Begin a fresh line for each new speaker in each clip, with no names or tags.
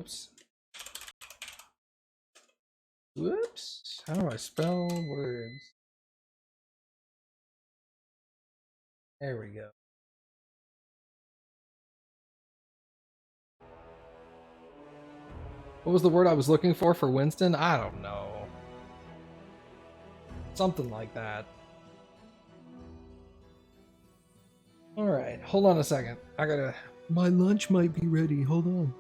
Oops. Whoops. How do I spell words? There we go. What was the word I was looking for Winston? I don't know. Something like that. Alright, hold on a second. I gotta... My lunch might be ready. Hold on.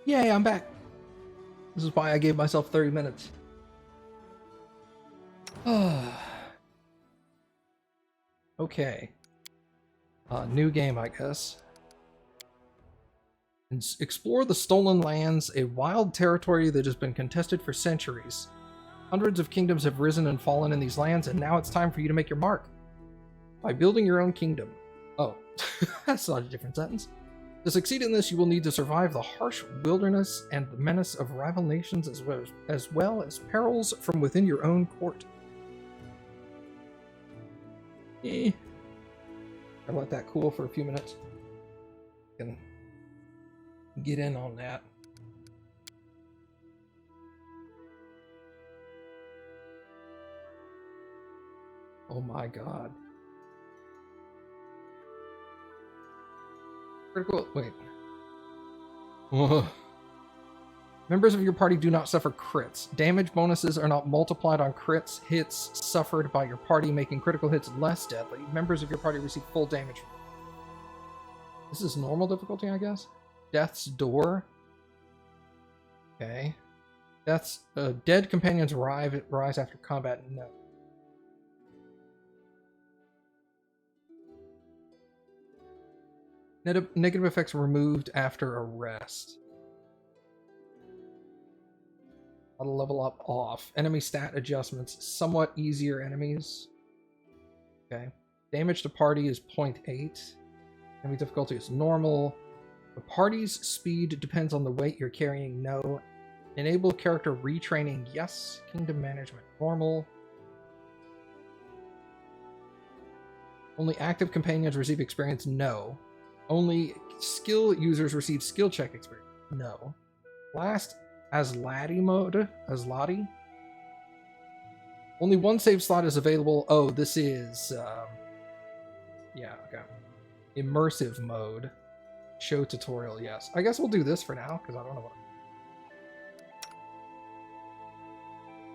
Yay, I'm back. This is why I gave myself 30 minutes. Okay. New game, I guess. Explore the Stolen Lands, a wild territory that has been contested for centuries. Hundreds of kingdoms have risen and fallen in these lands, and now it's time for you to make your mark. By building your own kingdom. Oh, that's not a different sentence. To succeed in this, you will need to survive the harsh wilderness and the menace of rival nations as well as perils from within your own court. I let that cool for a few minutes. Can get in on that. Oh my god. Critical. Wait. Ugh. Members of your party do not suffer crits. Damage bonuses are not multiplied on crits. Hits suffered by your party, making critical hits less deadly. Members of your party receive full damage. This is normal difficulty, I guess? Death's Door. Okay. Death's... dead companions rise after combat. No. Negative effects removed after a rest. Auto level up off. Enemy stat adjustments. Somewhat easier enemies. Okay. Damage to party is 0.8. Enemy difficulty is normal. The party's speed depends on the weight you're carrying. No. Enable character retraining. Yes. Kingdom management. Normal. Only active companions receive experience. No. Only skill users receive skill check experience. No. Last, Aslati mode. Aslati. Only one save slot is available. Oh, this is... yeah, okay. Immersive mode. Show tutorial, yes. I guess we'll do this for now, because I don't know what...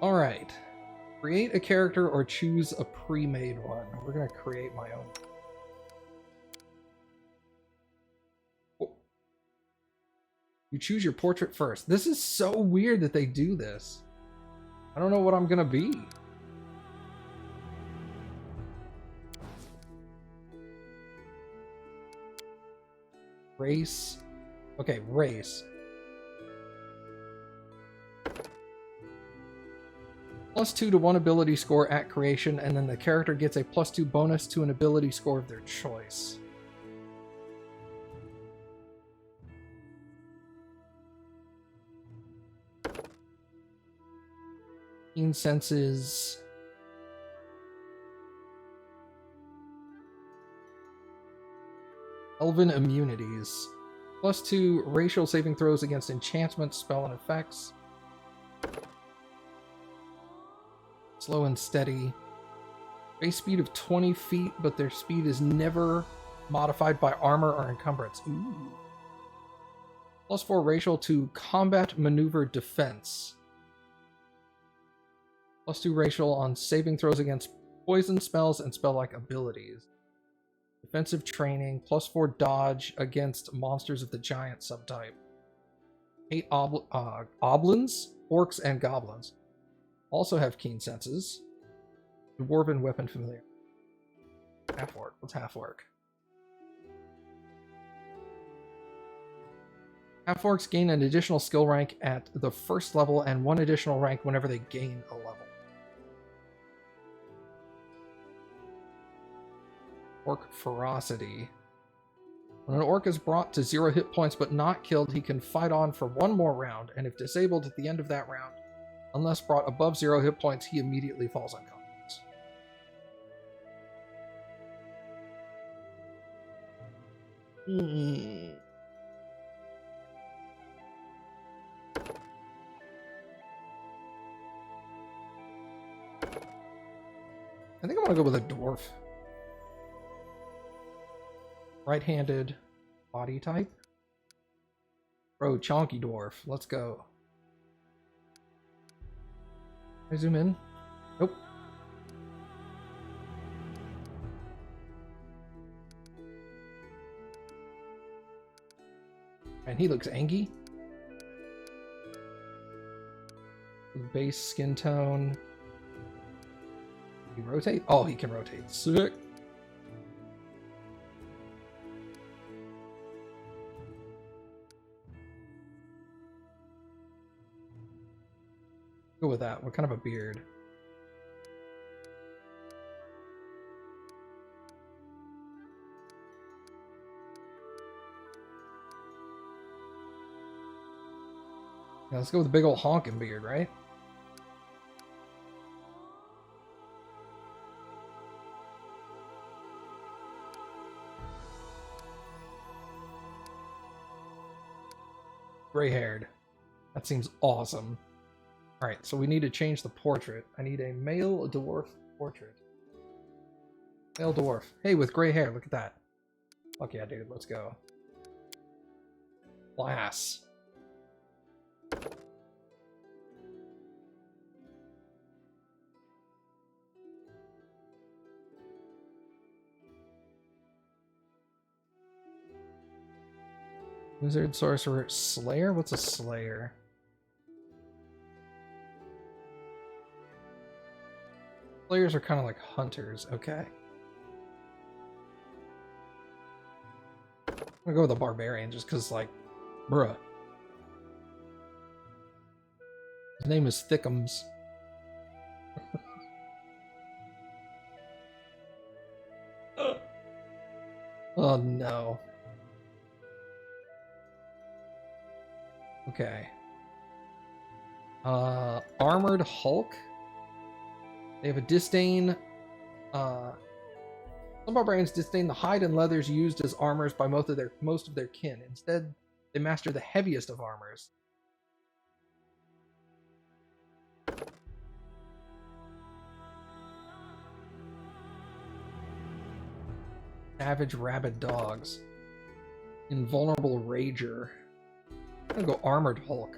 Alright. Create a character or choose a pre-made one. We're going to create my own. Oh. You choose your portrait first. This is so weird that they do this. I don't know what I'm going to be. Race. Okay, race. +2 to one ability score at creation, and then the character gets a +2 bonus to an ability score of their choice. Keen senses. Elven immunities. +2 racial saving throws against enchantments, spell, and effects. Slow and steady. Base speed of 20 feet, but their speed is never modified by armor or encumbrance. Ooh. +4 racial to combat, maneuver, defense. +2 racial on saving throws against poison spells and spell-like abilities. Defensive training, +4 dodge against monsters of the giant subtype. 8 oblins, orcs, and goblins. Also have keen senses. Dwarven weapon familiar. Half-orc. What's half-orc? Half-orcs gain an additional skill rank at the first level and 1 additional rank whenever they gain a level. Orc ferocity. When an orc is brought to 0 hit points but not killed, he can fight on for 1 more round, and if disabled at the end of that round, unless brought above 0 hit points, he immediately falls unconscious. I think I'm gonna go with a dwarf. Right-handed body type. Bro, chonky dwarf. Let's go. Can I zoom in? Nope. And he looks angry. Base skin tone. He rotate? Oh, he can rotate. Sick. Go with that. What kind of a beard? Yeah, let's go with a big old honking beard, right? Gray-haired. That seems awesome. Alright, so we need to change the portrait. I need a male dwarf portrait. Male dwarf. Hey, with gray hair, look at that. Fuck yeah, dude, let's go. Class. Wizard, sorcerer, slayer? What's a slayer? Slayers are kind of like hunters, okay. I'm gonna go with the barbarian just because, like, bruh. His name is Thickums. Oh no. Okay. Armored Hulk. They have a disdain. Some barbarians disdain the hide and leathers used as armors by most of their kin. Instead, they master the heaviest of armors. Savage rabid dogs. Invulnerable rager. I'm gonna go armored Hulk.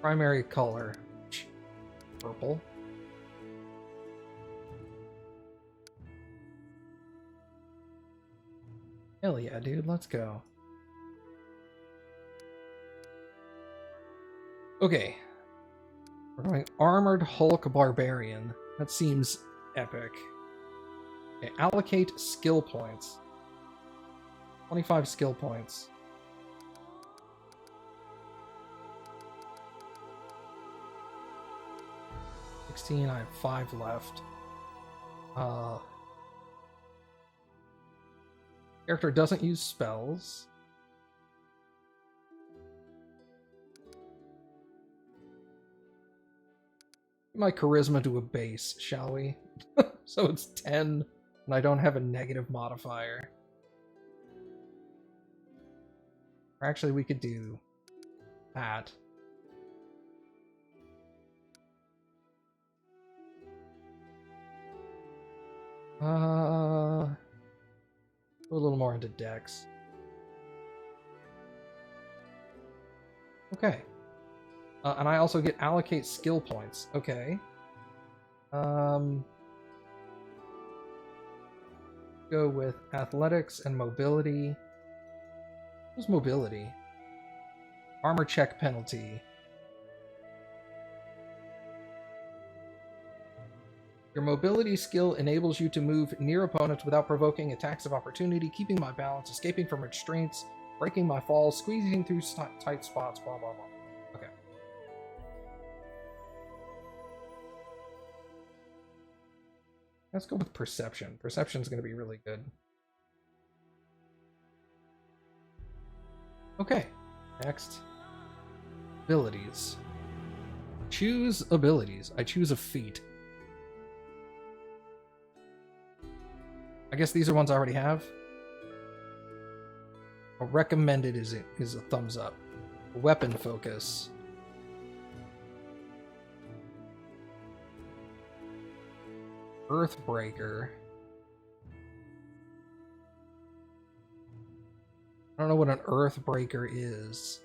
Primary color. Purple. Hell yeah, dude, let's go. Okay. We're going Armored Hulk Barbarian. That seems epic. Okay, allocate skill points. 25 skill points. I have 5 left. Character doesn't use spells. My charisma to a base, shall we? So it's 10, and I don't have a negative modifier. Or actually, we could do that. Go a little more into Dex. Okay. And I also get allocate skill points. Okay. Go with athletics and mobility. What's mobility? Armor check penalty. Your mobility skill enables you to move near opponents without provoking attacks of opportunity, keeping my balance, escaping from restraints, breaking my falls, squeezing through tight spots, blah blah blah. Okay. Let's go with perception. Perception's going to be really good. Okay. Next. Abilities. Choose abilities. I choose a feat. I guess these are ones I already have. A recommended is a thumbs up. Weapon focus. Earthbreaker. I don't know what an Earthbreaker is.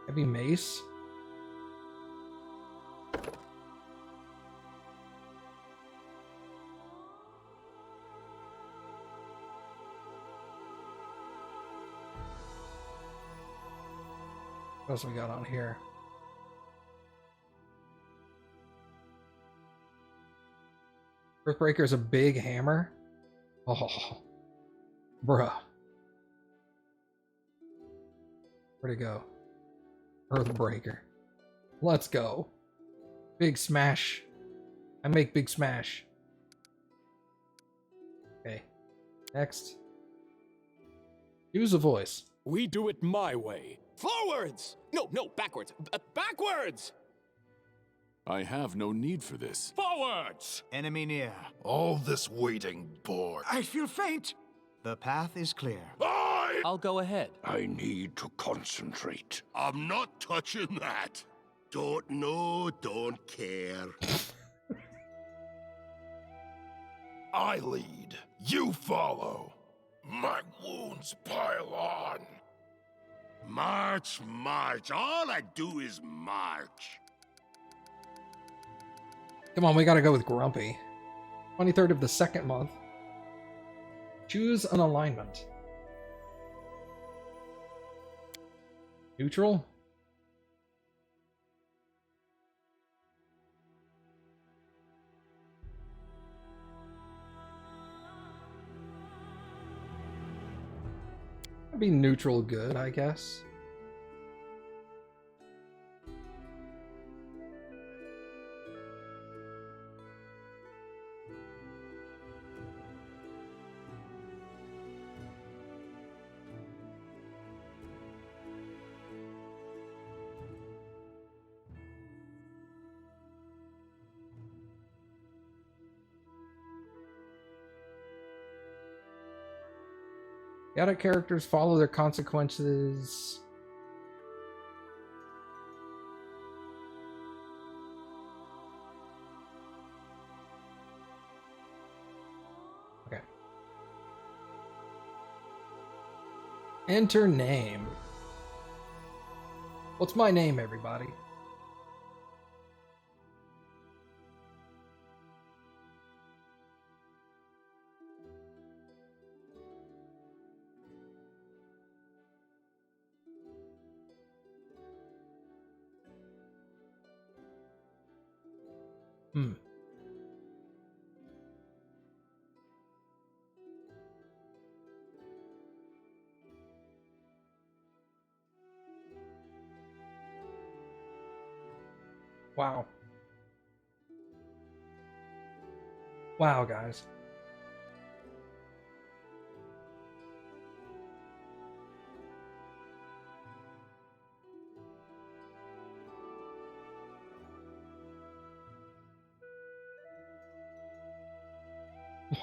Heavy mace. What else we got on here? Earthbreaker is a big hammer. Oh, bruh. Where'd it go? Earthbreaker. Let's go. Big smash. I make big smash. Okay. Next. Use a voice.
We do it my way. Forwards! No, backwards. Backwards!
I have no need for this.
Forwards!
Enemy near.
All this waiting bore.
I feel faint. The path is clear.
I'll go ahead.
I need to concentrate. I'm not touching that. Don't know, don't care. I lead. You follow. My wounds pile on. March, march. All I do is march.
Come on, we gotta go with Grumpy. 23rd of the second month. Choose an alignment. Neutral? That'd be neutral good, I guess. Chaotic characters follow their consequences. Okay. Enter name. What's my name, everybody? Hmm. Wow. Wow, guys.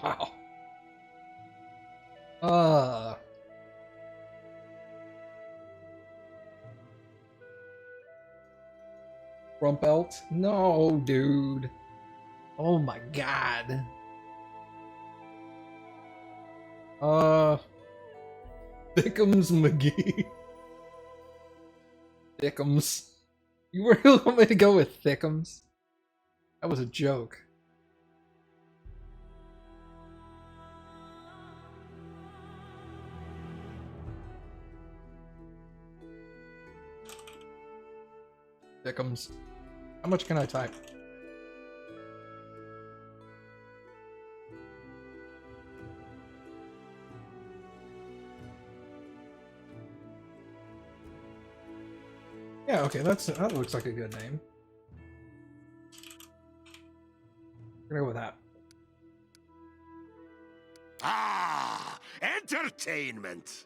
Wow. Rumpelt? No, dude. Oh my god. Thickums McGee. Thickums. You really want me to go with Thickums? That was a joke. Thickums. How much can I type? Yeah, okay, that looks like a good name. We're gonna go with that.
Ah, entertainment.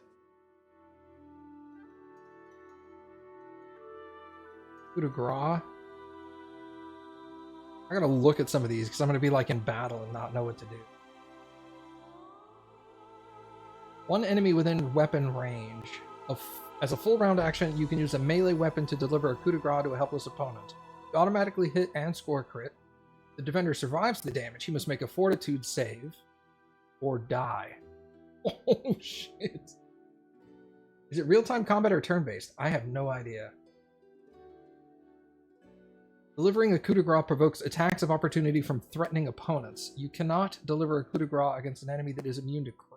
Coup de grace? I gotta look at some of these because I'm gonna be like in battle and not know what to do. One enemy within weapon range. As a full round action, you can use a melee weapon to deliver a coup de grace to a helpless opponent. You automatically hit and score crit. The defender survives the damage. He must make a fortitude save or die. Oh shit. Is it real-time combat or turn-based? I have no idea. Delivering a coup de grace provokes attacks of opportunity from threatening opponents. You cannot deliver a coup de grace against an enemy that is immune to crit.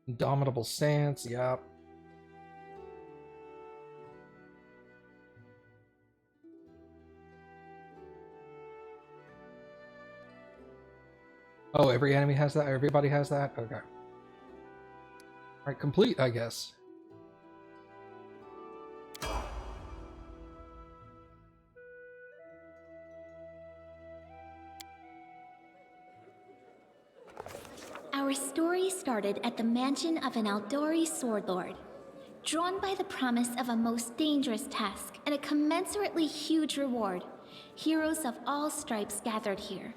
Indomitable stance, yep. Oh, every enemy has that? Everybody has that? Okay. Alright, complete, I guess.
Our story started at the mansion of an Aldori sword lord. Drawn by the promise of a most dangerous task and a commensurately huge reward, heroes of all stripes gathered here.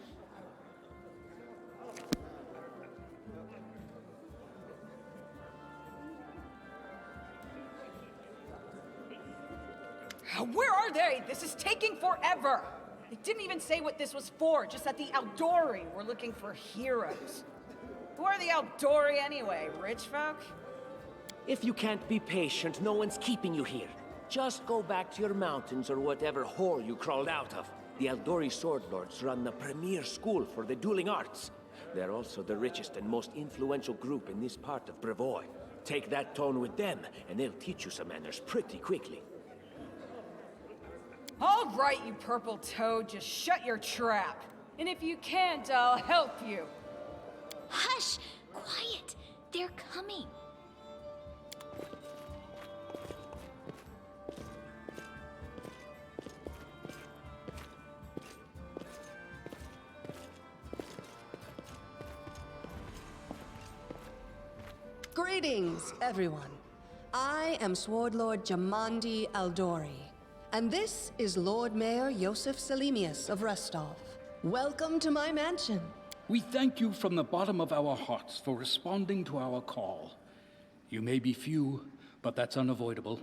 Where are they? This is taking forever! They didn't even say what this was for, just that the Aldori were looking for heroes. Who are the Aldori anyway? Rich folk?
If you can't be patient, no one's keeping you here. Just go back to your mountains or whatever hole you crawled out of. The Aldori Sword Lords run the premier school for the dueling arts. They're also the richest and most influential group in this part of Brevoy. Take that tone with them, and they'll teach you some manners pretty quickly.
All right, you purple toad, just shut your trap. And if you can't, I'll help you.
Hush! Quiet! They're coming.
Greetings, everyone. I am Sword Lord Jamandi Aldori, and this is Lord Mayor Yosef Selimius of Restov. Welcome to my mansion.
We thank you from the bottom of our hearts for responding to our call. You may be few, but that's unavoidable.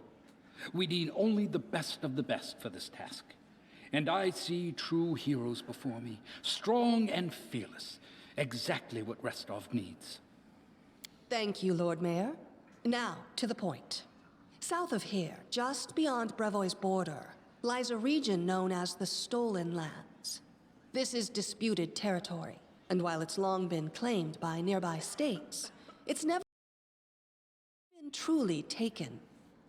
We need only the best of the best for this task. And I see true heroes before me, strong and fearless, exactly what Restov needs.
Thank you, Lord Mayor. Now, to the point. South of here, just beyond Brevoy's border, lies a region known as the Stolen Lands. This is disputed territory, and while it's long been claimed by nearby states, it's never been truly taken.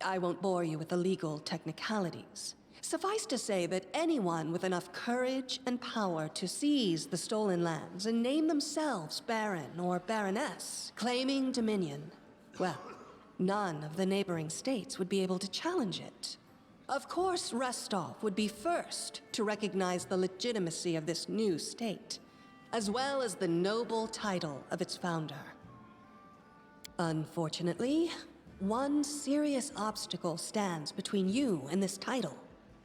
I won't bore you with the legal technicalities. Suffice to say that anyone with enough courage and power to seize the stolen lands and name themselves Baron or Baroness, claiming dominion, well, none of the neighboring states would be able to challenge it. Of course, Restov would be first to recognize the legitimacy of this new state, as well as the noble title of its founder. Unfortunately, one serious obstacle stands between you and this title.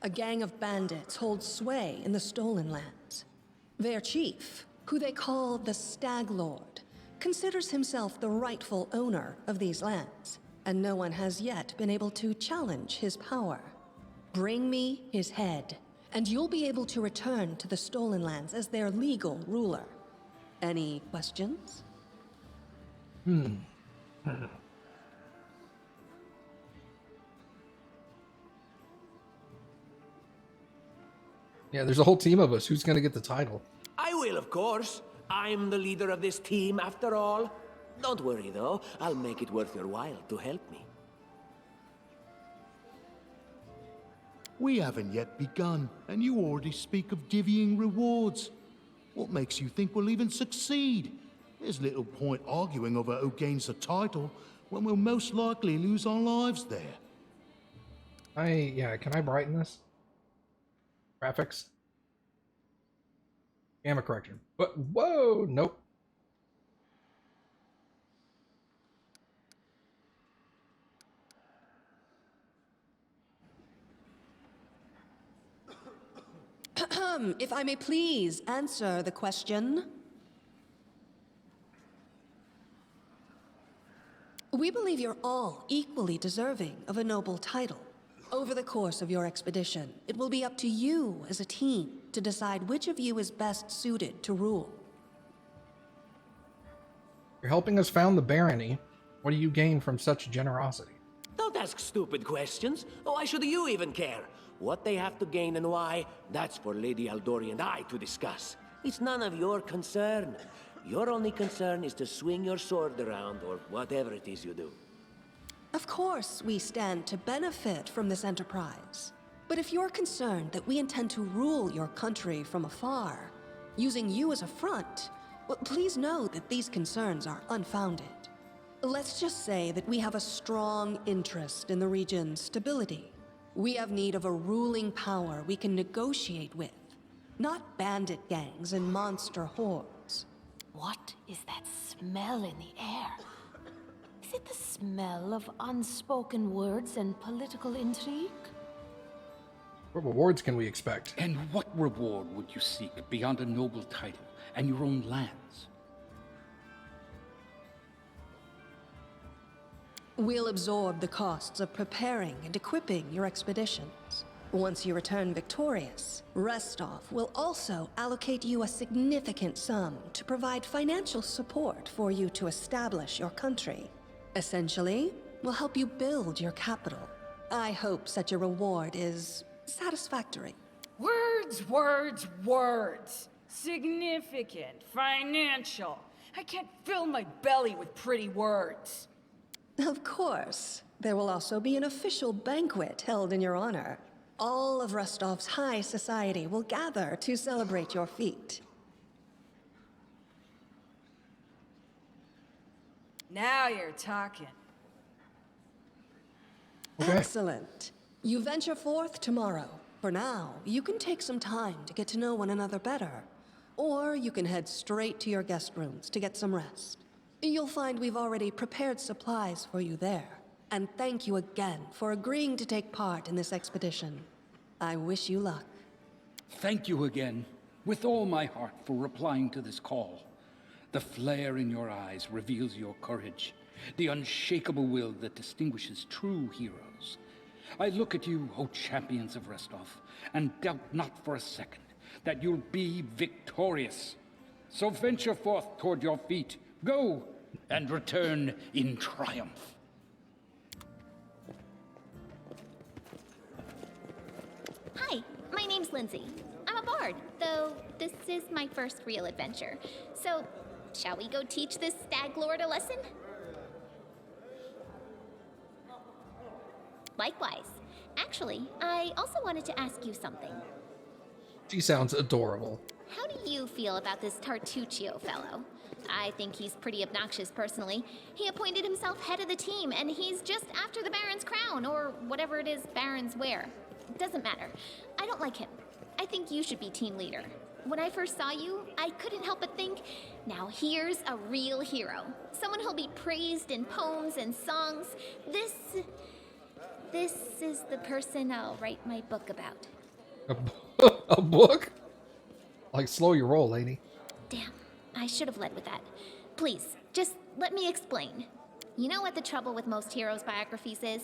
A gang of bandits holds sway in the Stolen Lands. Their chief, who they call the Stag Lord, considers himself the rightful owner of these lands, and no one has yet been able to challenge his power. Bring me his head, and you'll be able to return to the Stolen Lands as their legal ruler. Any questions?
Yeah, there's a whole team of us. Who's gonna get the title?
I will, of course. I'm the leader of this team, after all. Don't worry, though. I'll make it worth your while to help me.
We haven't yet begun, and you already speak of divvying rewards. What makes you think we'll even succeed? There's little point arguing over who gains the title when we'll most likely lose our lives there.
Can I brighten this? Graphics? Gamma correction. But whoa, nope.
If I may please answer the question. We believe you're all equally deserving of a noble title. Over the course of your expedition, it will be up to you as a team to decide which of you is best suited to rule.
You're helping us found the barony. What do you gain from such generosity?
Don't ask stupid questions. Why should you even care? What they have to gain and why, that's for Lady Aldori and I to discuss. It's none of your concern. Your only concern is to swing your sword around, or whatever it is you do.
Of course, we stand to benefit from this enterprise. But if you're concerned that we intend to rule your country from afar, using you as a front, well, please know that these concerns are unfounded. Let's just say that we have a strong interest in the region's stability. We have need of a ruling power we can negotiate with, not bandit gangs and monster hordes.
What is that smell in the air? Is it the smell of unspoken words and political intrigue?
What rewards can we expect?
And what reward would you seek beyond a noble title and your own lands?
We'll absorb the costs of preparing and equipping your expeditions. Once you return victorious, Restov will also allocate you a significant sum to provide financial support for you to establish your country. Essentially, we'll help you build your capital. I hope such a reward is satisfactory.
Words, words, words. Significant, financial. I can't fill my belly with pretty words.
Of course. There will also be an official banquet held in your honor. All of Rostov's high society will gather to celebrate your feat.
Now you're talking.
Okay.
Excellent. You venture forth tomorrow. For now, you can take some time to get to know one another better. Or you can head straight to your guest rooms to get some rest. You'll find we've already prepared supplies for you there. And thank you again for agreeing to take part in this expedition. I wish you luck.
Thank you again, with all my heart, for replying to this call. The flare in your eyes reveals your courage, the unshakable will that distinguishes true heroes. I look at you, O champions of Restov, and doubt not for a second that you'll be victorious. So venture forth toward your feet. Go, and return in triumph.
Hi, my name's Lindsay. I'm a bard, though this is my first real adventure. So, shall we go teach this stag lord a lesson? Likewise. Actually, I also wanted to ask you something.
She sounds adorable.
How do you feel about this Tartuccio fellow? I think he's pretty obnoxious personally. He appointed himself head of the team, and he's just after the Baron's crown, or whatever it is barons wear. Doesn't matter. I don't like him. I think you should be team leader. When I first saw you, I couldn't help but think, now here's a real hero. Someone who'll be praised in poems and songs. This is the person I'll write my book about.
A book? Like, slow your roll, lady.
Damn, I should have led with that. Please, just let me explain. You know what the trouble with most heroes' biographies is?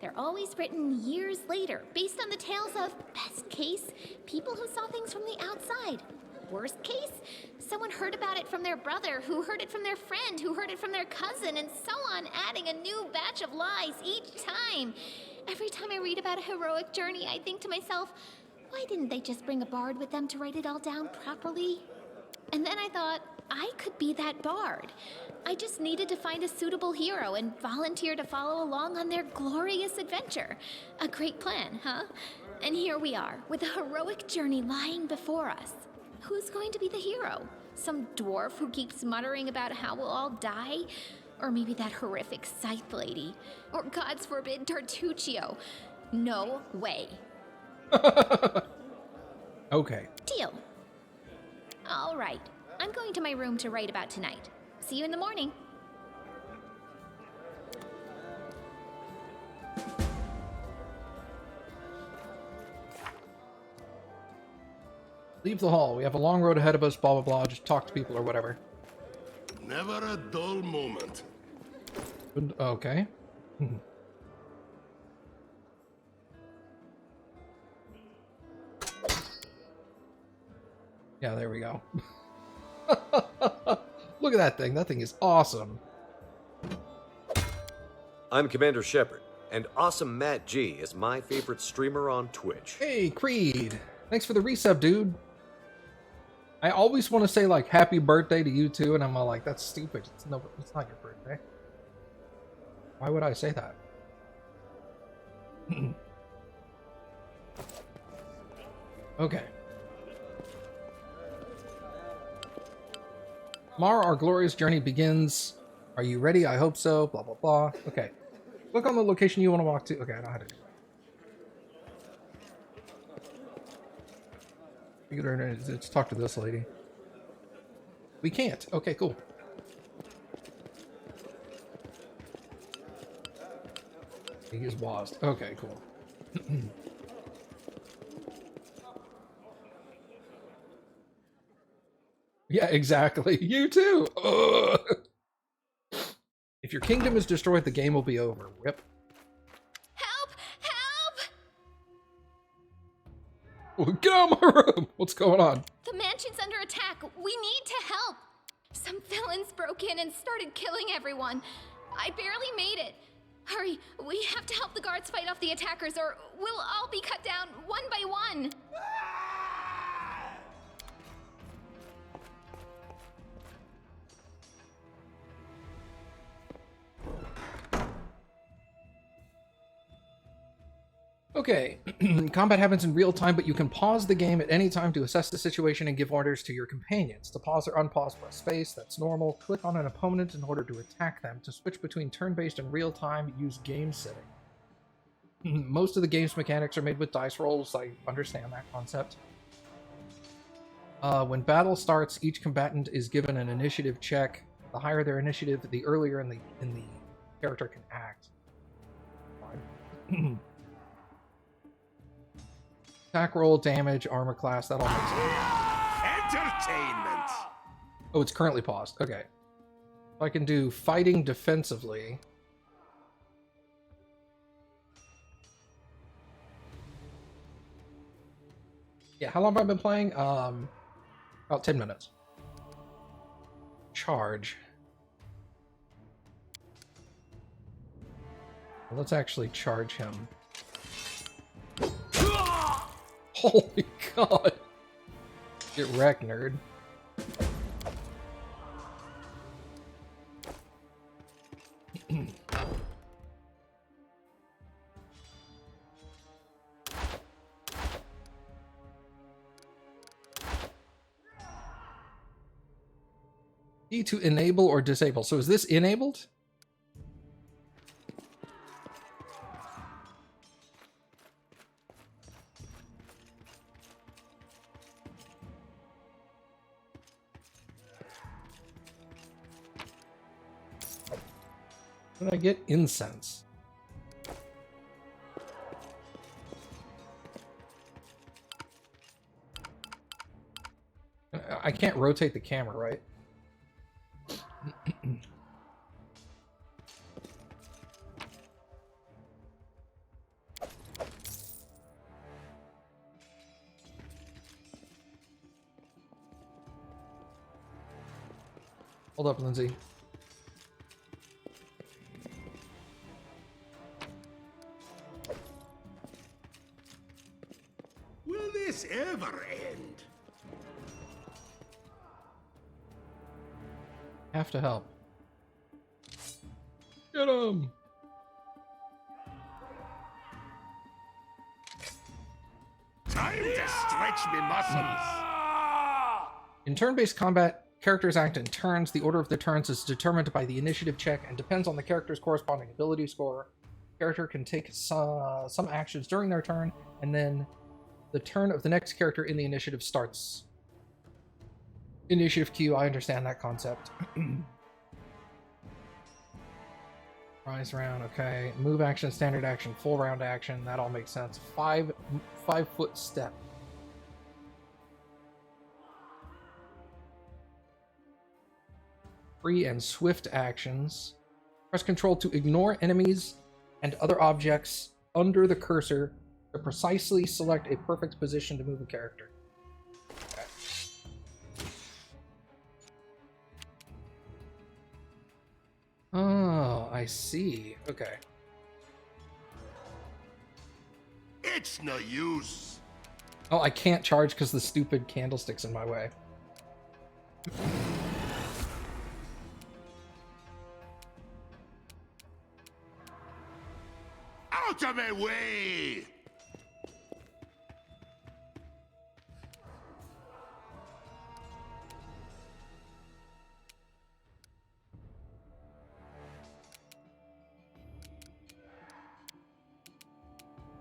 They're always written years later, based on the tales of, best case, people who saw things from the outside. Worst case, someone heard about it from their brother, who heard it from their friend, who heard it from their cousin, and so on, adding a new batch of lies each time. Every time I read about a heroic journey, I think to myself, why didn't they just bring a bard with them to write it all down properly? And then I thought, I could be that bard. I just needed to find a suitable hero and volunteer to follow along on their glorious adventure. A great plan, huh? And here we are, with a heroic journey lying before us. Who's going to be the hero? Some dwarf who keeps muttering about how we'll all die? Or maybe that horrific scythe lady? Or, God's forbid, Tartuccio? No way.
Okay.
Deal. All right. I'm going to my room to write about tonight. See you in the morning.
Leave the hall. We have a long road ahead of us, blah, blah, blah. Just talk to people or whatever.
Never a dull moment.
Okay. Yeah, there we go. Look at that thing. That thing is awesome.
I'm Commander Shepard, and Awesome Matt G is my favorite streamer on Twitch.
Hey, Creed. Thanks for the resub, dude. I always want to say, like, happy birthday to you, too, and I'm all like, that's stupid. It's not your birthday. Why would I say that? Okay. Tomorrow, our glorious journey begins. Are you ready? I hope so. Blah, blah, blah. Okay. Click on the location you want to walk to. Okay, I know how to do that. Let's talk to this lady. We can't. Okay, cool. He is washed. Okay, cool. Yeah, exactly. You too. Ugh. If your kingdom is destroyed, the game will be over. Rip.
Help! Help!
Well, get out of my room. What's going on?
The mansion's under attack. We need to help. Some villains broke in and started killing everyone. I barely made it. Hurry, we have to help the guards fight off the attackers, or we'll all be cut down one by one.
Okay, combat happens in real time, but you can pause the game at any time to assess the situation and give orders to your companions. To pause or unpause, press space, that's normal. Click on an opponent in order to attack them. To switch between turn-based and real time, use game setting. Most of the game's mechanics are made with dice rolls, I understand that concept. When battle starts, each combatant is given an initiative check. The higher their initiative, the earlier in the character can act. Fine. Attack roll, damage, armor class, that all makes sense.
Entertainment!
Oh, it's currently paused. Okay. I can do fighting defensively. Yeah, how long have I been playing? About 10 minutes. Charge. Let's actually charge him. Holy god! Get wrecked, nerd. E to enable or disable. So is this enabled? When I get incense. I can't rotate the camera, right? Hold up, Lindsay.
Will this ever end?
Have to help. Get him!
Time to stretch me muscles.
In turn-based combat, characters act in turns. The order of the turns is determined by the initiative check and depends on the character's corresponding ability score. Character can take some actions during their turn, and then the turn of the next character in the initiative starts. Initiative queue, I understand that concept. Rise round, okay. Move action, standard action, full round action, that all makes sense. 5-foot step. Free and swift actions. Press control to ignore enemies and other objects under the cursor to precisely select a perfect position to move a character. Okay. Oh, I see. Okay.
It's no use.
Oh, I can't charge because the stupid candlestick's in my way.
Out of my way!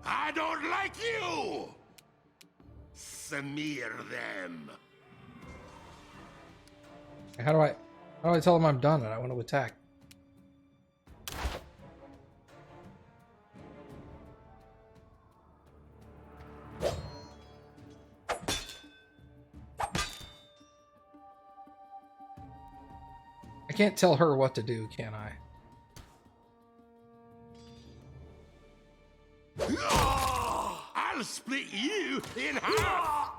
I don't like you! Smear them.
How do I tell them I'm done and I want to attack? I can't tell her what to do, can I?
I'll split you in half!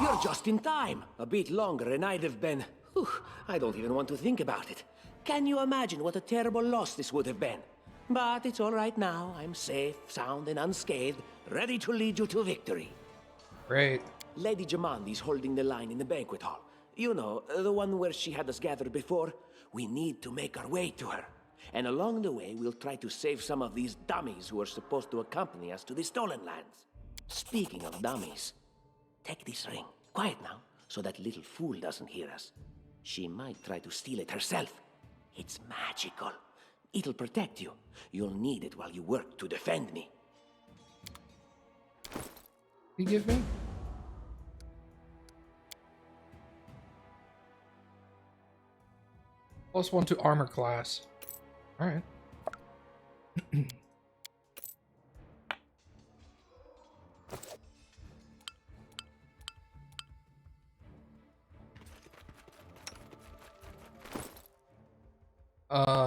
You're just in time. A bit longer and I'd have been... Whew, I don't even want to think about it. Can you imagine what a terrible loss this would have been? But it's all right now. I'm safe, sound, and unscathed, ready to lead you to victory.
Great.
Lady Jamandi's holding the line in the banquet hall. You know, the one where she had us gathered before. We need to make our way to her. And along the way, we'll try to save some of these dummies who are supposed to accompany us to the stolen lands. Speaking of dummies, take this ring. Quiet now, so that little fool doesn't hear us. She might try to steal it herself. It's magical. It'll protect you. You'll need it while you work to defend me.
You give me? +1 to armor class. Alright.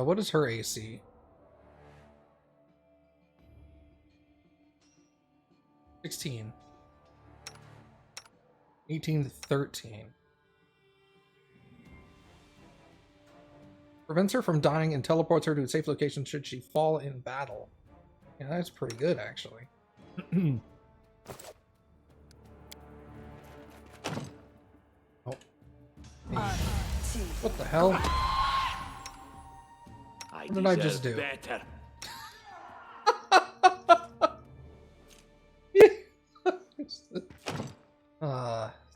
What is her AC? 16. 18 to 13. Prevents her from dying and teleports her to a safe location should she fall in battle. Yeah, that's pretty good, actually. Oh. Hey. What the hell? What did I just do?
Better.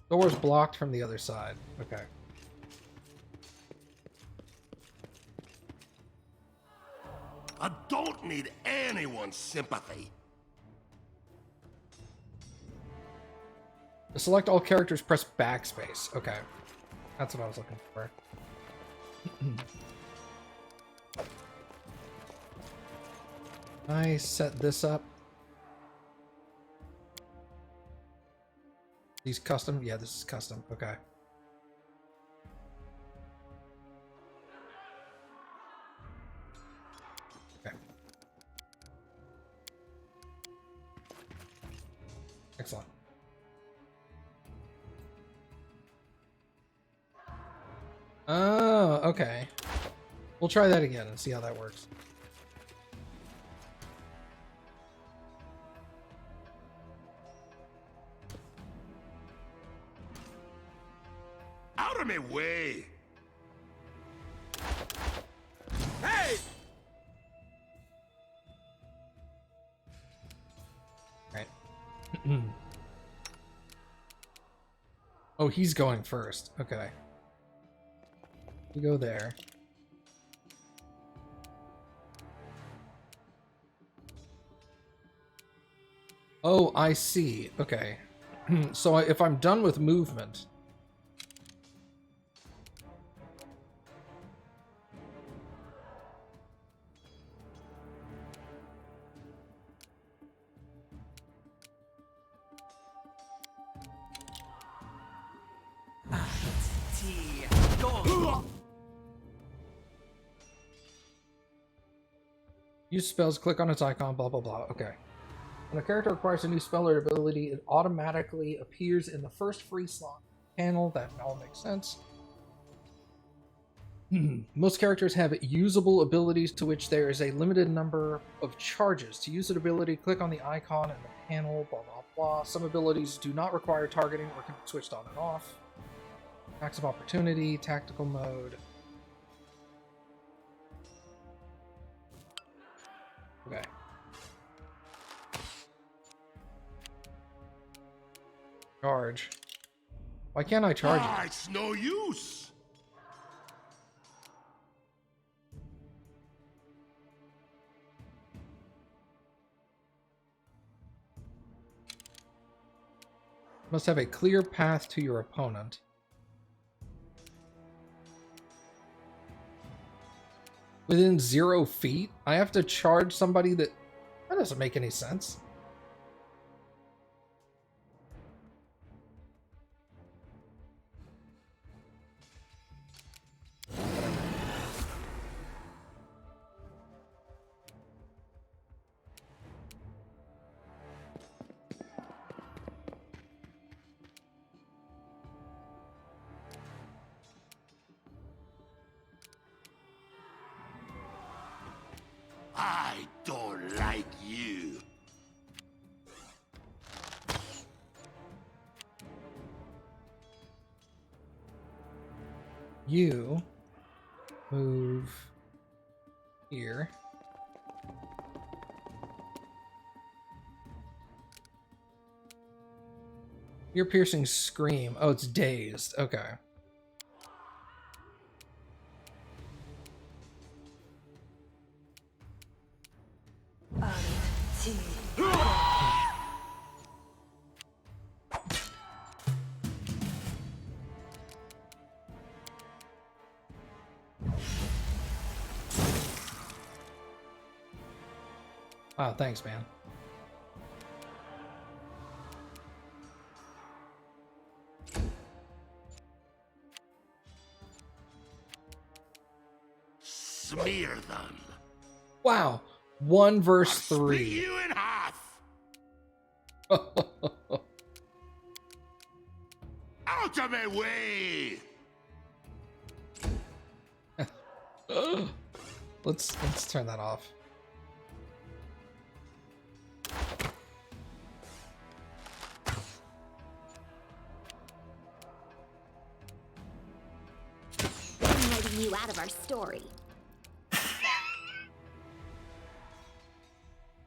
Door's blocked from the other side. Okay.
I don't need anyone's sympathy.
To select all characters, press backspace. Okay. That's what I was looking for. I set this up. These custom? Yeah, this is custom. Okay. Okay. Excellent. Oh, okay. We'll try that again and see how that works.
Out of my way! Hey!
Right. Oh, he's going first. Okay. We go there. Oh, I see. Okay. So if I'm done with movement... Use spells, click on its icon, blah blah blah. Okay. When a character acquires a new spell or ability, it automatically appears in the first free slot panel. That all makes sense. Most characters have usable abilities to which there is a limited number of charges. To use an ability, click on the icon in the panel, blah blah blah. Some abilities do not require targeting or can be switched on and off. Attacks of opportunity, tactical mode. Okay. Charge. Why can't I charge it?
It's no use.
Must have a clear path to your opponent. Within 0 feet? I have to charge somebody that... That doesn't make any sense.
I don't like you.
You move here. Your piercing scream. Oh, it's dazed. Okay. Wow, thanks, man.
Smear them.
Wow. 1 verse
Split
3.
you in half. Out of my way.
Let's turn that off.
I'm writing you out of our story.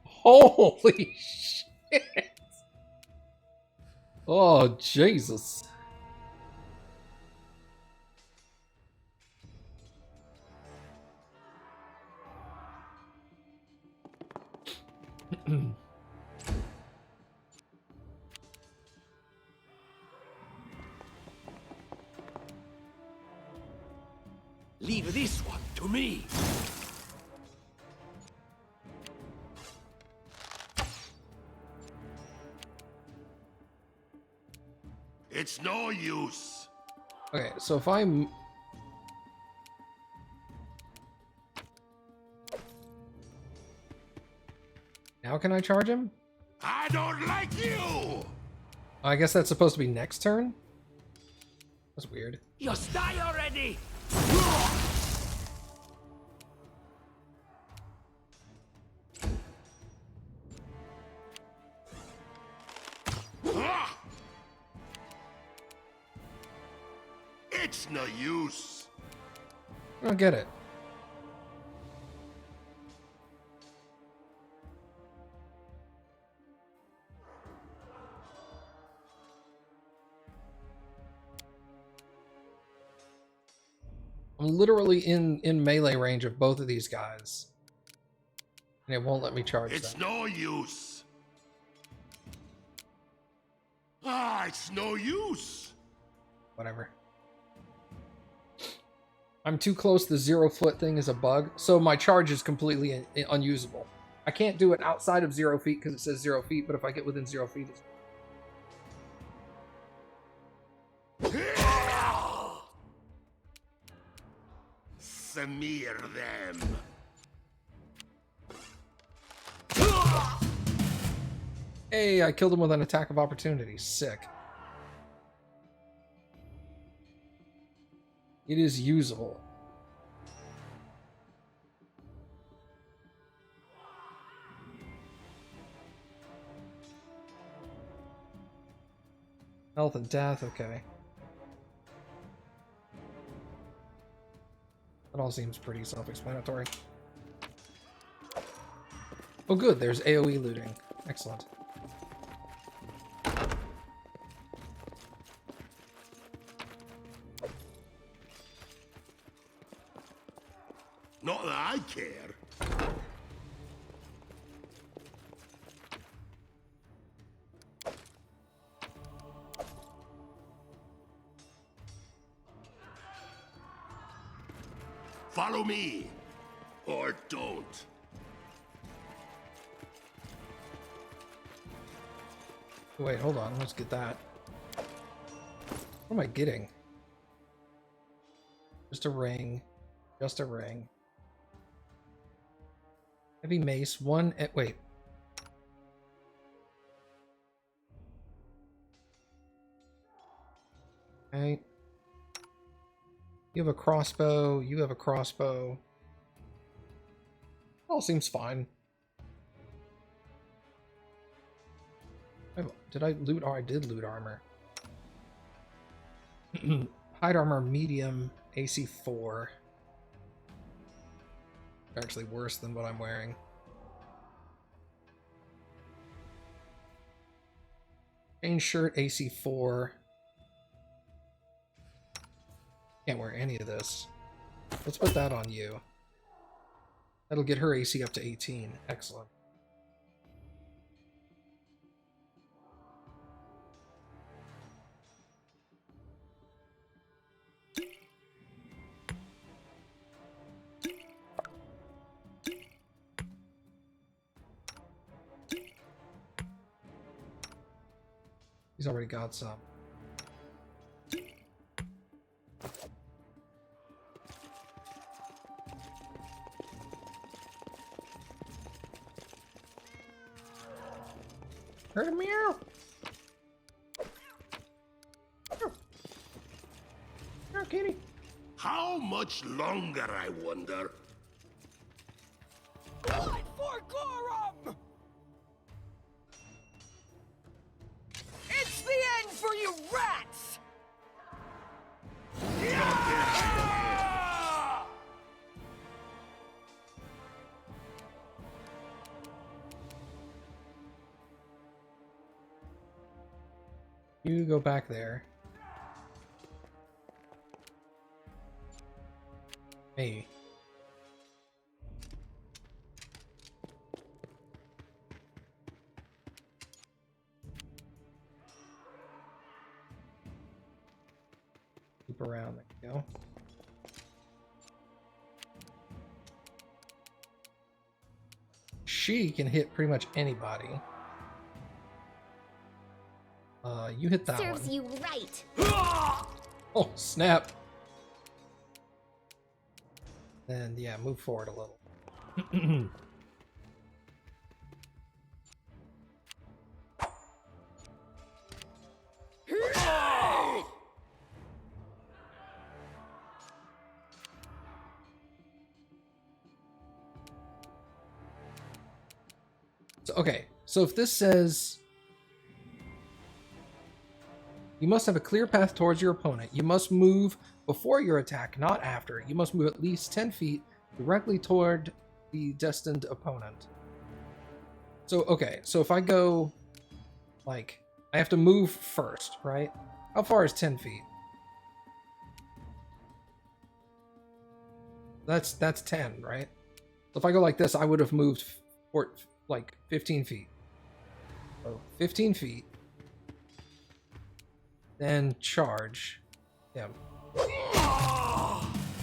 Holy shit! Oh, Jesus.
Leave this one to me.
It's no use.
Okay, so if I'm... Now can I charge him?
I don't like you!
I guess that's supposed to be next turn? That's weird.
Just die already!
It's no use.
I don't get it. I'm literally in melee range of both of these guys. And it won't let me charge
It's
them.
no use. It's no use.
Whatever. I'm too close. The 0 foot thing is a bug. So my charge is completely unusable. I can't do it outside of 0 feet because it says 0 feet, but if I get within 0 feet, it's...
Smear them.
Hey, I killed him with an attack of opportunity. Sick. It is usable. Health and death, okay. That all seems pretty self-explanatory. Oh good, there's AoE looting. Excellent.
Not that I care. Follow me, or don't.
Wait, hold on, let's get that. What am I getting? Just a ring. Just a ring. Heavy mace, one... wait. Okay. You have a crossbow, you have a crossbow. All seems fine. Oh, did I loot? Oh, I did loot armor. Hide armor, medium, AC 4. Actually worse than what I'm wearing. Chain shirt, AC 4. Can't wear any of this. Let's put that on you. That'll get her AC up to 18. Excellent. He's already got some. Heard a meow. Oh, kitty.
How How much longer, I wonder?
Blood for Gorum! It's the end for you rats!
You go back there. Hey. Keep around, there you go. She can hit pretty much anybody. You hit that
Serves
one.
you right.
Oh, snap. And yeah, move forward a little. So, okay, so if this says you must have a clear path towards your opponent, you must move before your attack, not after. You must move at least 10 feet directly toward the destined opponent. So, okay, so if I go, like, I have to move first, right? How far is 10 feet? That's 10, right? So if I go like this, I would have moved for, like, 15 feet. So 15 feet. Then charge. Yeah.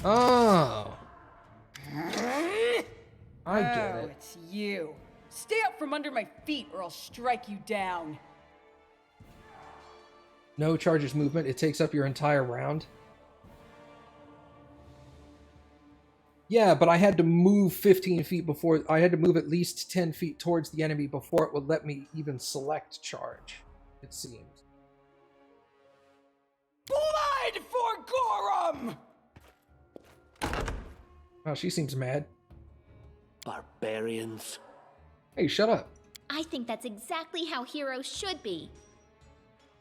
Oh. I get it.
It's you. Stay up from under my feet or I'll strike you down.
No charges movement. It takes up your entire round. Yeah, but I had to move 15 feet before... I had to move at least 10 feet towards the enemy before it would let me even select charge, it seems.
Blood for Gorum!
Oh, she seems mad.
Barbarians.
Hey, shut up.
I think that's exactly how heroes should be.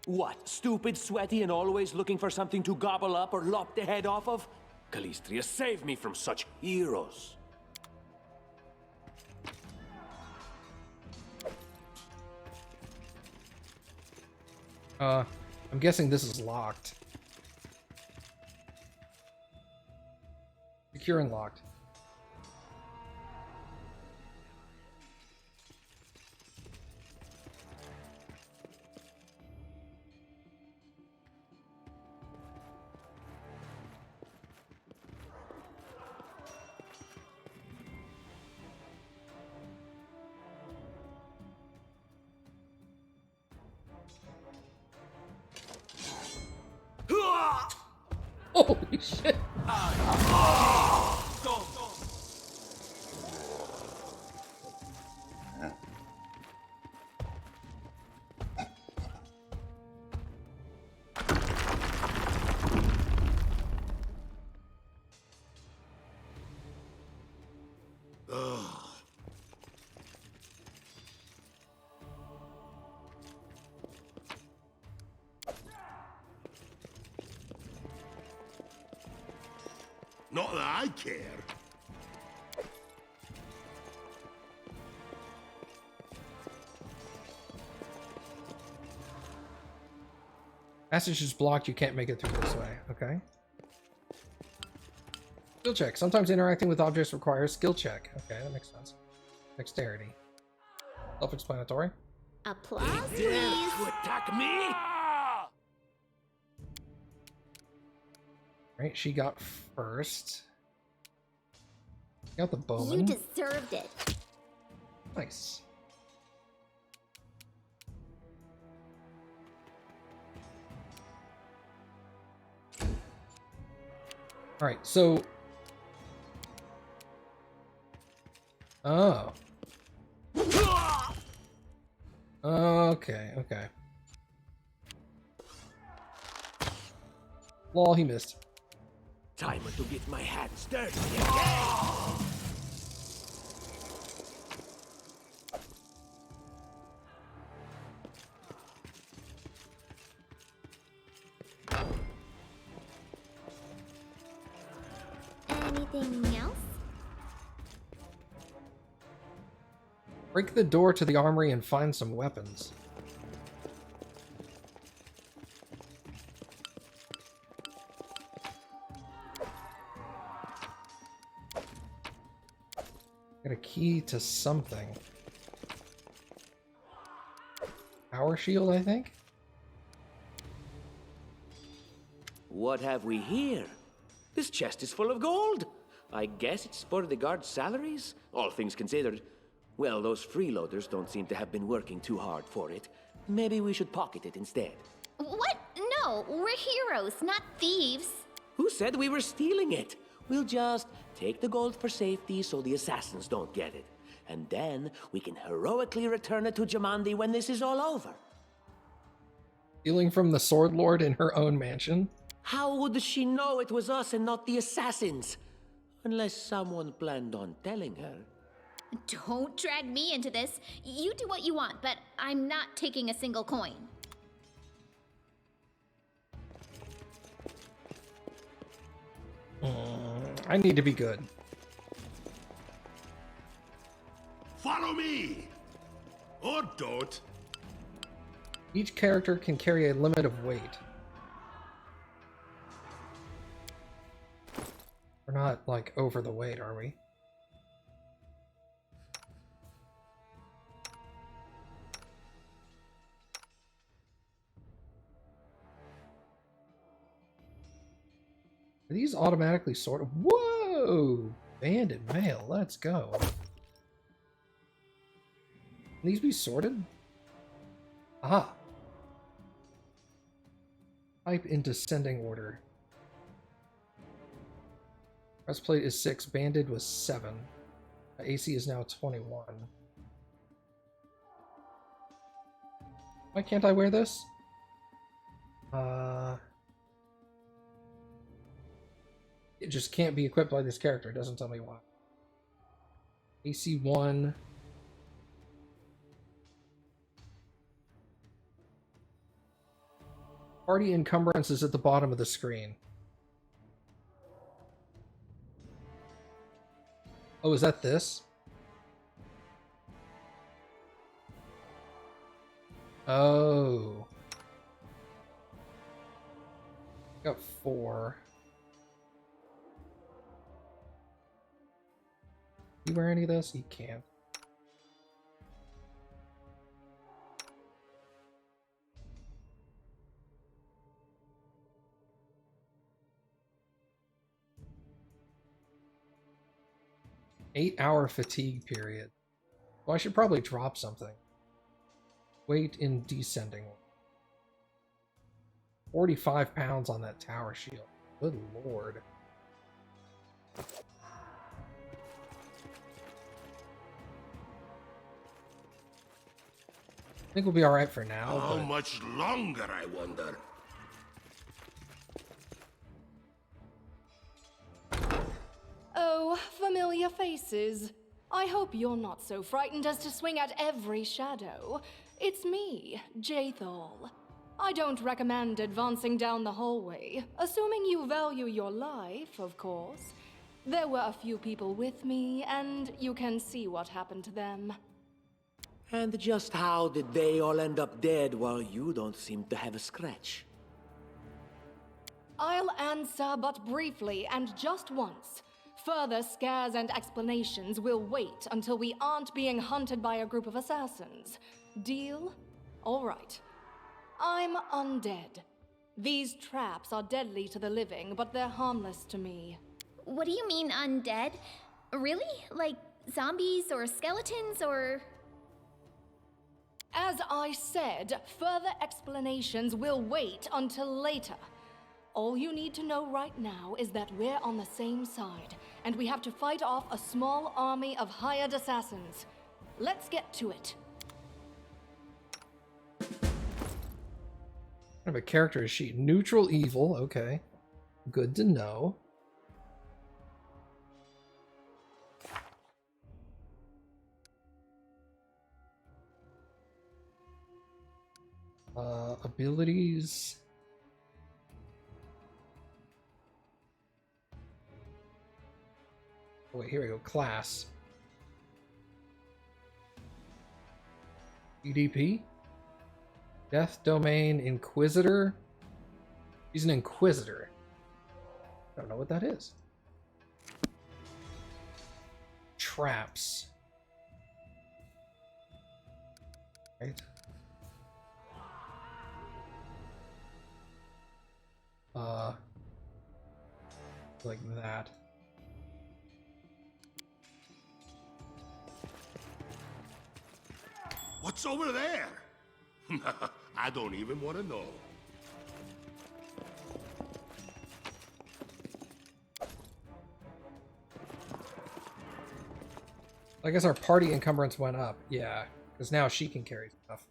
What, stupid, sweaty, and always looking for something to gobble up or lop the head off of? Calistria, save me from such heroes.
I'm guessing this is locked. Secure and locked. Holy shit!
Not that I care.
Passage is blocked, you can't make it through this way. Okay. Skill check. Sometimes interacting with objects requires skill check. Okay, that makes sense. Dexterity. Self-explanatory.
Applause,
Dare
please.
to attack me?
Right, she got first. Got the bowman.
You deserved it.
Nice. Alright, so... Oh. Okay, okay. Lol, he missed.
Time to get my hands dirty again.
Anything else?
Break the door to the armory and find some weapons. Got a key to something. Power shield, I think?
What have we here? This chest is full of gold. I guess it's for the guards' salaries, all things considered. Well, those freeloaders don't seem to have been working too hard for it. Maybe we should pocket it instead.
What? No, we're heroes, not thieves.
Who said we were stealing it? We'll just take the gold for safety so the assassins don't get it. And then we can heroically return it to Jamandi when this is all over.
Stealing from the Sword Lord in her own mansion?
How would she know it was us and not the assassins? Unless someone planned on telling her.
Don't drag me into this. You do what you want, but I'm not taking a single coin.
I need to be good.
Follow me! Or don't.
Each character can carry a limit of weight. We're not, like, over the weight, are we? Are these automatically sorted? Whoa! Banded mail, let's go. Can these be sorted? Aha! Type in descending order. Breastplate is 6, banded was 7. AC is now 21. Why can't I wear this? It just can't be equipped by this character. It doesn't tell me why. AC 1. Party encumbrance is at the bottom of the screen. Oh, is that this? Oh. Got 4. You wear any of this? You can't. Eight-hour fatigue period. Well, I should probably drop something. Weight in descending. 45 pounds on that tower shield. Good lord. I think we'll be alright for now.
How much longer, I wonder?
Oh, familiar faces. I hope you're not so frightened as to swing at every shadow. It's me, Jathal. I don't recommend advancing down the hallway, assuming you value your life, of course. There were a few people with me, and you can see what happened to them.
And just how did they all end up dead while you don't seem to have a scratch?
I'll answer but briefly and just once. Further scares and explanations will wait until we aren't being hunted by a group of assassins. Deal? All right. I'm undead. These traps are deadly to the living, but they're harmless to me.
What do you mean undead? Really? Like zombies or skeletons or...
As I said, further explanations will wait until later. All you need to know right now is that we're on the same side, and we have to fight off a small army of hired assassins. Let's get to it.
What kind of a character is she? Neutral evil, okay. Good to know. Abilities. Oh, wait, here we go. Class. EDP? Death Domain Inquisitor? He's an Inquisitor. I don't know what that is. Traps. Right. Like that.
What's over there? I don't even want to know.
I guess our party encumbrance went up. Yeah, because now she can carry stuff.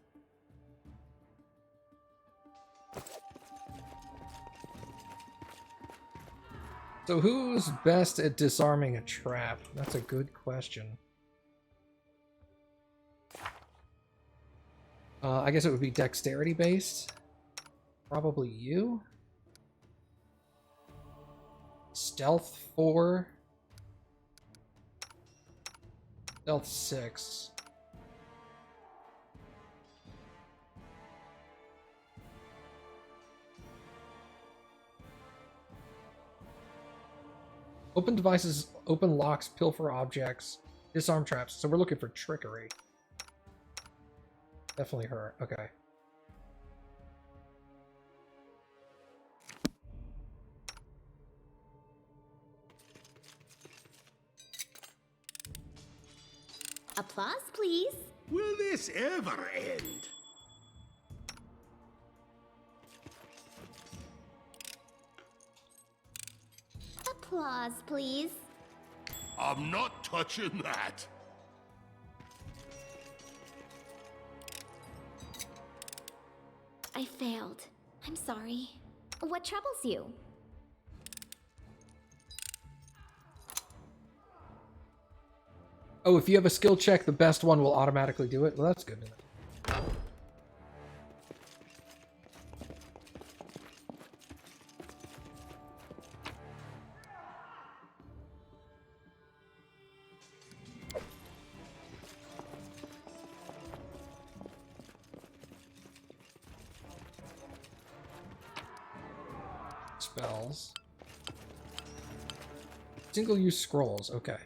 So who's best at disarming a trap? That's a good question. I guess it would be dexterity based. Probably you. Stealth 4. Stealth 6. Open devices, open locks, pilfer objects, disarm traps. So we're looking for trickery. Definitely her. Okay.
Applause, please.
Will this ever end?
Applause, please.
I'm not touching that.
I failed. I'm sorry. What troubles you?
Oh, if you have a skill check, the best one will automatically do it. Well, that's good to know. Spells. Single-use scrolls. Okay.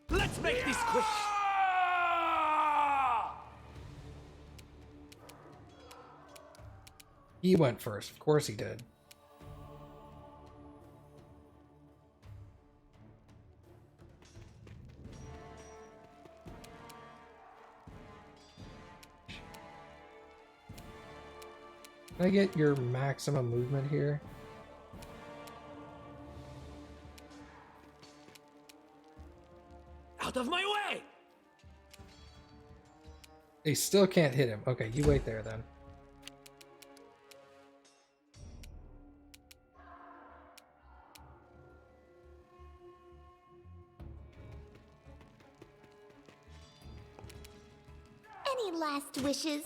Let's make this quick.
He went first. Of course he did. Can I get your maximum movement here?
Out of my way!
They still can't hit him. Okay, you wait there then.
Any last wishes?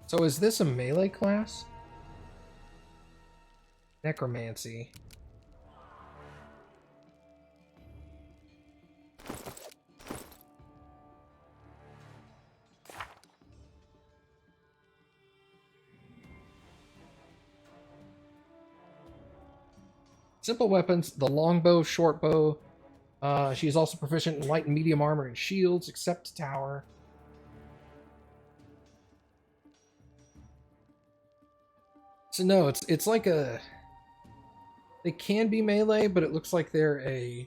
So is this a melee class? Necromancy. Simple weapons, the longbow, shortbow. She is also proficient in light and medium armor and shields, except tower. So no, it's like a... They can be melee, but it looks like they're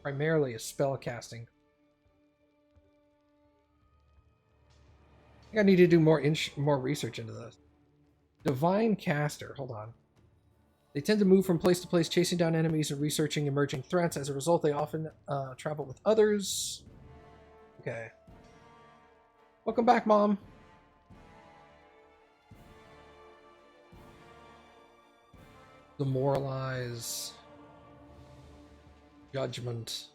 primarily a spell casting. think I need to do more research into this. Divine Caster. Hold on. They tend to move from place to place, chasing down enemies and researching emerging threats. As a result, they often travel with others. Okay. Welcome back, Mom. Demoralize. Judgment.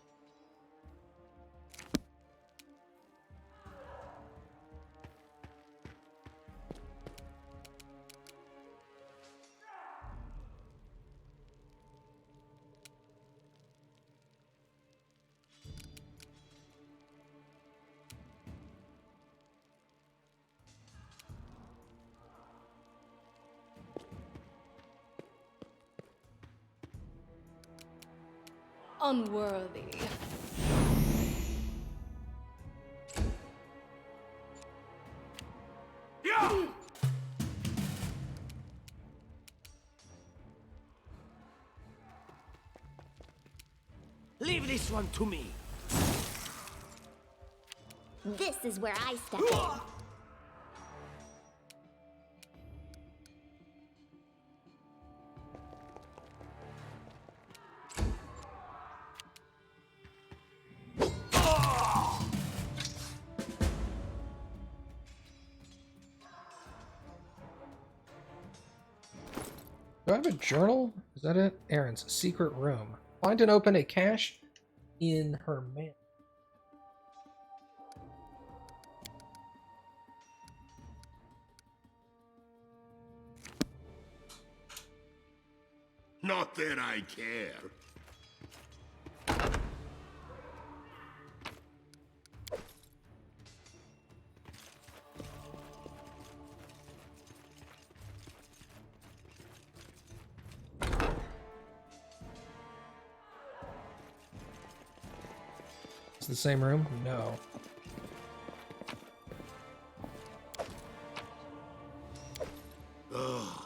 Unworthy.
Yeah!
Leave this one to me.
This is where I step in.
Do I have a journal? Is that it? Aaron's secret room. Find and open a cache in her man.
Not that I care.
It's the same room? No.
Ugh.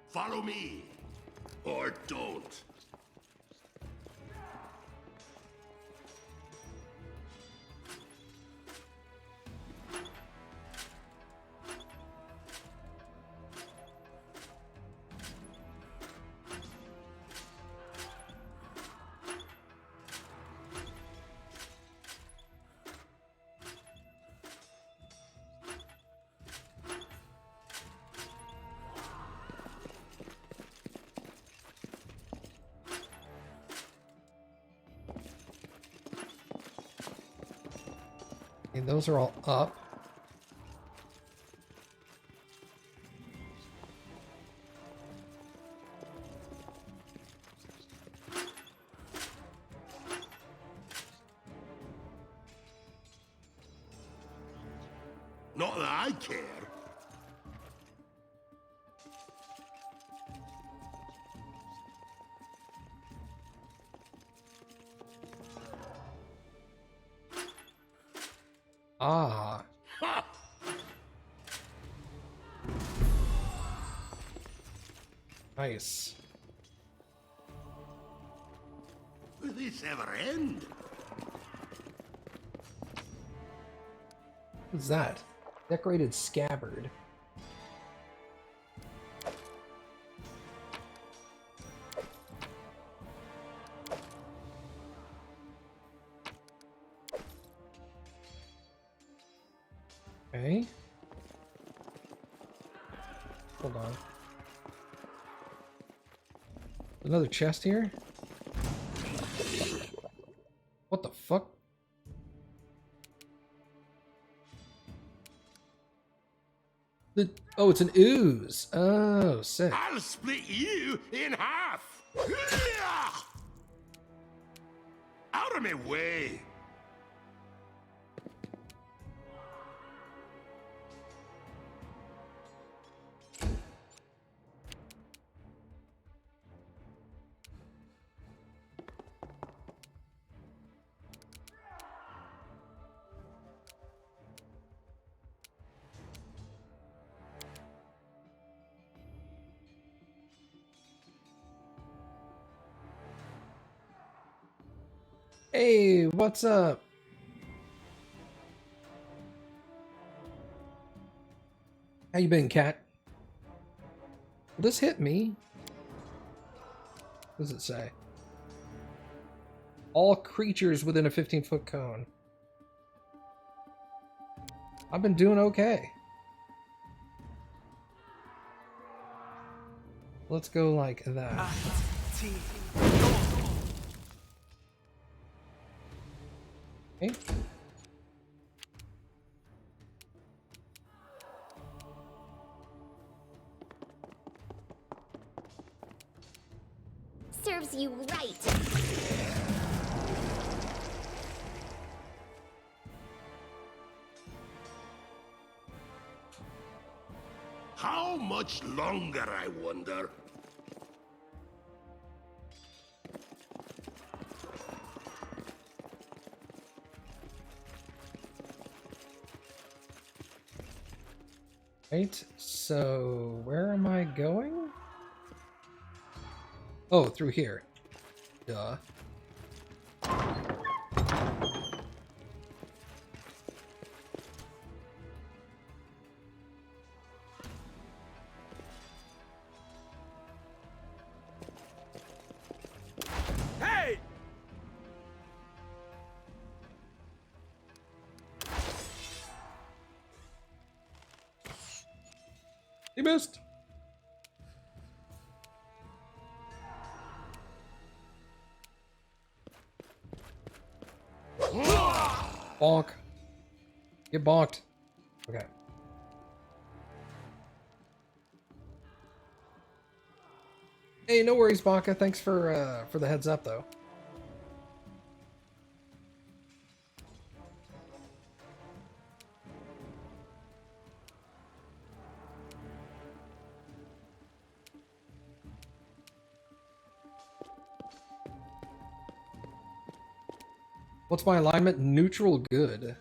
Follow me, or don't.
And those are all up.
Not that I care.
Ah.
Ha!
Nice.
Will this ever end?
What's that? Decorated scabbard. Okay. Hold on. Another chest here? What the fuck? Oh, it's an ooze. Oh, sick.
I'll split you in half. Out of my way.
Hey, what's up? How you been, cat? Will this hit me? What does it say? All creatures within a 15-foot cone. I've been doing okay. Let's go like that. Okay.
Serves you right.
How much longer, I wonder?
Right, so where am I going? Oh, through here. Duh.
Hey!
You missed. Bonk. Get bonked. Okay. Hey, no worries, Baka. Thanks for the heads up, though. What's my alignment? Neutral good.